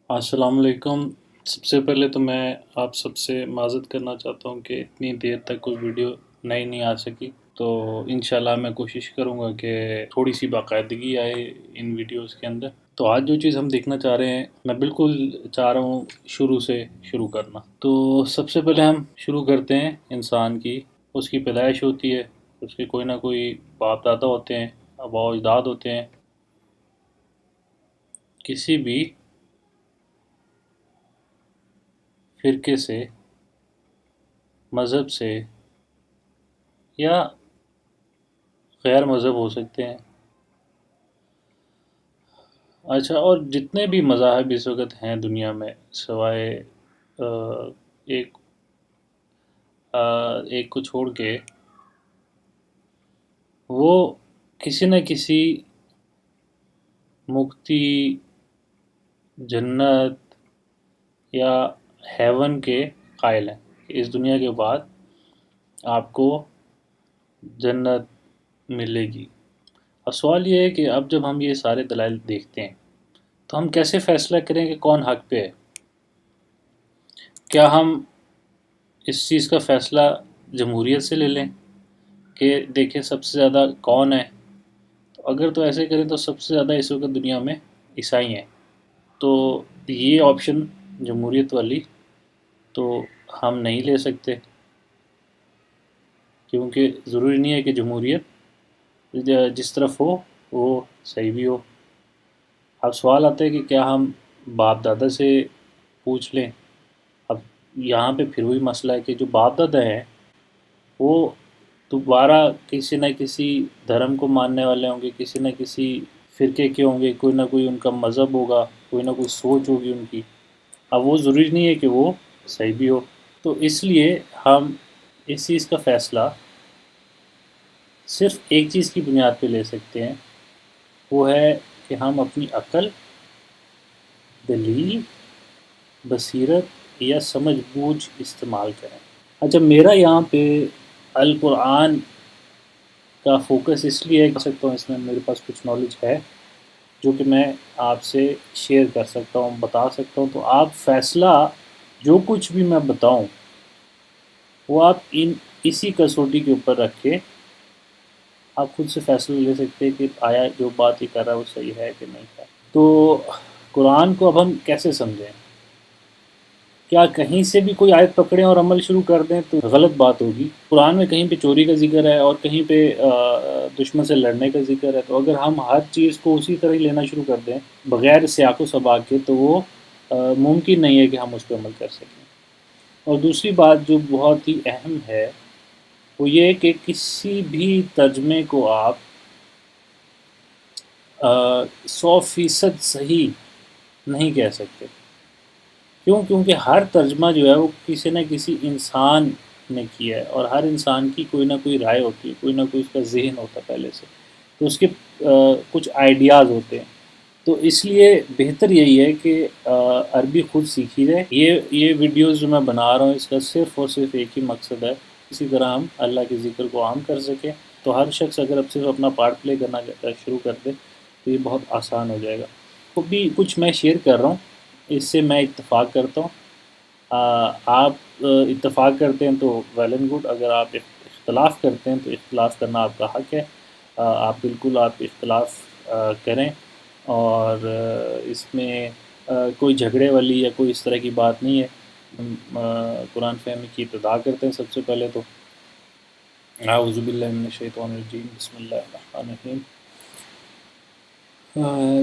السلام علیکم۔ سب سے پہلے تو میں آپ سب سے معذرت کرنا چاہتا ہوں کہ اتنی دیر تک کوئی ویڈیو نئی نہیں آ سکی، تو انشاءاللہ میں کوشش کروں گا کہ تھوڑی سی باقاعدگی آئے ان ویڈیوز کے اندر۔ تو آج جو چیز ہم دیکھنا چاہ رہے ہیں، میں بالکل چاہ رہا ہوں شروع سے شروع کرنا۔ تو سب سے پہلے ہم شروع کرتے ہیں انسان کی، اس کی پیدائش ہوتی ہے، اس کے کوئی نہ کوئی باپ دادا ہوتے ہیں، آباء و اجداد ہوتے ہیں۔ کسی بھی فرقے سے، مذہب سے یا غیر مذہب ہو سکتے ہیں، اچھا، اور جتنے بھی مذاہب اس وقت ہیں دنیا میں، سوائے ایک ایک کو چھوڑ کے، وہ کسی نہ کسی مکتی، جنت یا ہیون کے قائل ہیں کہ اس دنیا کے بعد آپ کو جنت ملے گی۔ اب سوال یہ ہے کہ اب جب ہم یہ سارے دلائل دیکھتے ہیں تو ہم کیسے فیصلہ کریں کہ کون حق پہ ہے؟ کیا ہم اس چیز کا فیصلہ جمہوریت سے لے لیں کہ دیکھیں سب سے زیادہ کون ہے؟ تو اگر تو ایسے کریں تو سب سے زیادہ اس وقت دنیا میں عیسائی ہیں، تو یہ آپشن جمہوریت والی تو ہم نہیں لے سکتے، کیونکہ ضروری نہیں ہے کہ جمہوریت جس طرف ہو وہ صحیح بھی ہو۔ اب سوال آتا ہے کہ کیا ہم باپ دادا سے پوچھ لیں؟ اب یہاں پہ پھر وہی مسئلہ ہے کہ جو باپ دادا ہیں وہ دوبارہ کسی نہ کسی دھرم کو ماننے والے ہوں گے، کسی نہ کسی فرقے کے ہوں گے، کوئی نہ کوئی ان کا مذہب ہوگا، کوئی نہ کوئی سوچ ہوگی ان کی۔ اب وہ ضروری نہیں ہے کہ وہ صحیح بھی ہو، تو اس لیے ہم اس چیز کا فیصلہ صرف ایک چیز کی بنیاد پہ لے سکتے ہیں، وہ ہے کہ ہم اپنی عقل، دلیل، بصیرت یا سمجھ بوجھ استعمال کریں۔ اچھا، میرا یہاں پہ القرآن کا فوکس اس لیے کر سکتا ہوں، اس میں میرے پاس کچھ نالج ہے جو کہ میں آپ سے شیئر کر سکتا ہوں، بتا سکتا ہوں، تو آپ فیصلہ جو کچھ بھی میں بتاؤں وہ آپ اسی کسوٹی کے اوپر رکھ کے آپ خود سے فیصلہ لے سکتے ہیں کہ آیا جو بات یہ کر رہا ہے وہ صحیح ہے کہ نہیں ہے۔ تو قرآن کو اب ہم کیسے سمجھیں؟ کیا کہیں سے بھی کوئی آیت پکڑیں اور عمل شروع کر دیں تو غلط بات ہوگی۔ قرآن میں کہیں پہ چوری کا ذکر ہے اور کہیں پہ دشمن سے لڑنے کا ذکر ہے، تو اگر ہم ہر چیز کو اسی طرح ہی لینا شروع کر دیں بغیر سیاق و سباق کے، تو وہ ممکن نہیں ہے کہ ہم اس پہ عمل کر سکیں۔ اور دوسری بات جو بہت ہی اہم ہے وہ یہ کہ کسی بھی ترجمے کو آپ 100% صحیح نہیں کہہ سکتے۔ کیوں؟ کیونکہ ہر ترجمہ جو ہے وہ کسی نہ کسی انسان نے کیا ہے، اور ہر انسان کی کوئی نہ کوئی رائے ہوتی ہے، کوئی نہ کوئی اس کا ذہن ہوتا ہے پہلے سے، تو اس کے کچھ آئیڈیاز ہوتے ہیں۔ تو اس لیے بہتر یہی ہے کہ عربی خود سیکھی جائے۔ یہ ویڈیوز جو میں بنا رہا ہوں اس کا صرف اور صرف ایک ہی مقصد ہے، اسی طرح ہم اللہ کے ذکر کو عام کر سکیں۔ تو ہر شخص اگر اب صرف اپنا پارٹ پلے کرنا شروع کر دے تو یہ بہت آسان ہو جائے گا۔ تو بھی کچھ میں شیئر کر رہا ہوں، اس سے میں اتفاق کرتا ہوں۔ آپ اتفاق کرتے ہیں تو ویل اینڈ گڈ، اگر آپ اختلاف کرتے ہیں تو اختلاف کرنا آپ کا حق ہے، آپ بالکل آپ اختلاف کریں، اور اس میں کوئی جھگڑے والی یا کوئی اس طرح کی بات نہیں ہے۔ قرآن فہمی کی ابتدا کرتے ہیں۔ سب سے پہلے تو اعوذ باللہ من الشیطان الرجیم، بسم اللہ الرحمن الرحیم۔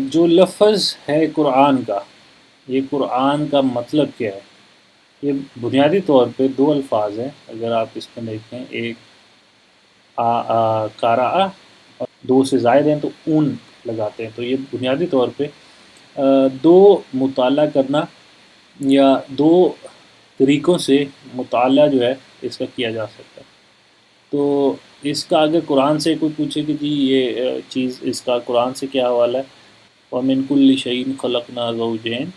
جو لفظ ہے قرآن کا، یہ قرآن کا مطلب کیا ہے؟ یہ بنیادی طور پہ دو الفاظ ہیں، اگر آپ اس میں دیکھیں، ایک قارآ اور دو سے زائد ہیں تو اون لگاتے ہیں، تو یہ بنیادی طور پہ دو مطالعہ کرنا یا دو طریقوں سے مطالعہ جو ہے اس کا کیا جا سکتا ہے۔ تو اس کا اگر قرآن سے کوئی پوچھے کہ جی یہ چیز اس کا قرآن سے کیا حوالہ ہے، وَمِن كُلِّ شَيْءٍ خَلَقْنَا زَوْجَيْنِ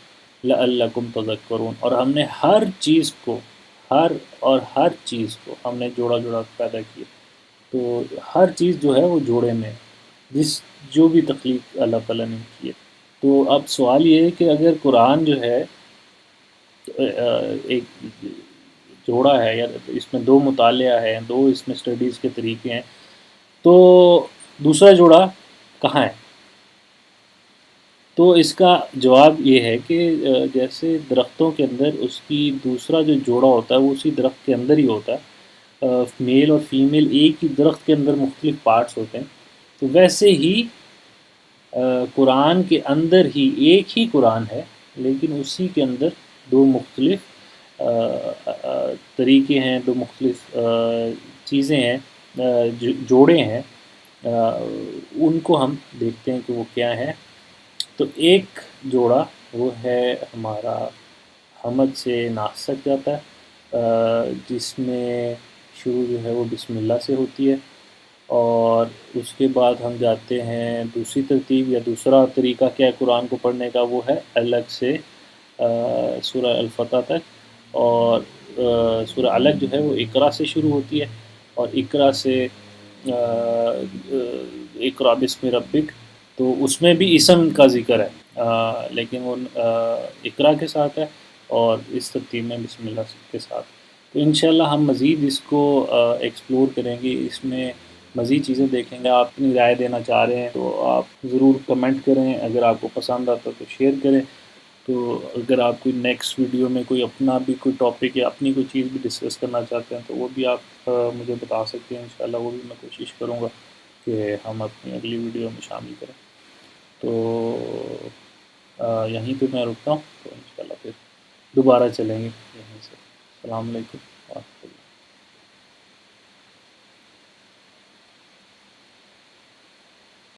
لَعَلَّكُمْ تَذَكَّرُونَ، اور ہم نے ہر چیز کو، ہر چیز کو ہم نے جوڑا جوڑا پیدا کیا۔ تو ہر چیز جو ہے وہ جوڑے میں جو بھی تخلیق اللہ تعالیٰ نے کی ہے۔ تو اب سوال یہ ہے کہ اگر قرآن جو ہے ایک جوڑا ہے یا اس میں دو مطالعہ ہے، دو اس میں اسٹڈیز کے طریقے ہیں، تو دوسرا جوڑا کہاں ہے؟ تو اس کا جواب یہ ہے کہ جیسے درختوں کے اندر اس کی دوسرا جو جوڑا ہوتا ہے وہ اسی درخت کے اندر ہی ہوتا ہے، میل اور فیمیل ایک ہی درخت کے اندر مختلف پارٹس ہوتے ہیں، تو ویسے ہی قرآن کے اندر ہی ایک ہی قرآن ہے، لیکن اسی کے اندر دو مختلف طریقے ہیں، دو مختلف چیزیں ہیں، جوڑے ہیں، ان کو ہم دیکھتے ہیں کہ وہ کیا ہے۔ تو ایک جوڑا وہ ہے ہمارا حمد سے ناس تک جاتا ہے، جس میں شروع جو ہے وہ بسم اللہ سے ہوتی ہے، اور اس کے بعد ہم جاتے ہیں دوسری ترتیب یا دوسرا طریقہ کیا ہے قرآن کو پڑھنے کا، وہ ہے الگ سے سورہ الفتح تک، اور سورہ الگ جو ہے وہ اقرا سے شروع ہوتی ہے، اور اقرا سے اقرا بسم ربک، تو اس میں بھی اسم کا ذکر ہے، لیکن وہ اقرا کے ساتھ ہے، اور اس ترتیب میں بسم اللہ کے ساتھ۔ تو انشاءاللہ ہم مزید اس کو ایکسپلور کریں گے، اس میں مزید چیزیں دیکھیں گے۔ آپ اپنی رائے دینا چاہ رہے ہیں تو آپ ضرور کمنٹ کریں، اگر آپ کو پسند آتا تو شیئر کریں۔ تو اگر آپ کوئی نیکسٹ ویڈیو میں کوئی اپنا بھی کوئی ٹاپک یا اپنی کوئی چیز بھی ڈسکس کرنا چاہتے ہیں تو وہ بھی آپ مجھے بتا سکتے ہیں، انشاءاللہ وہ بھی میں کوشش کروں گا کہ ہم اپنی اگلی ویڈیو میں شامل کریں۔ تو یہیں پہ میں رکتا ہوں، تو انشاءاللہ پھر دوبارہ چلیں گے یہیں سے۔ السلام علیکم ورحمۃ اللہ۔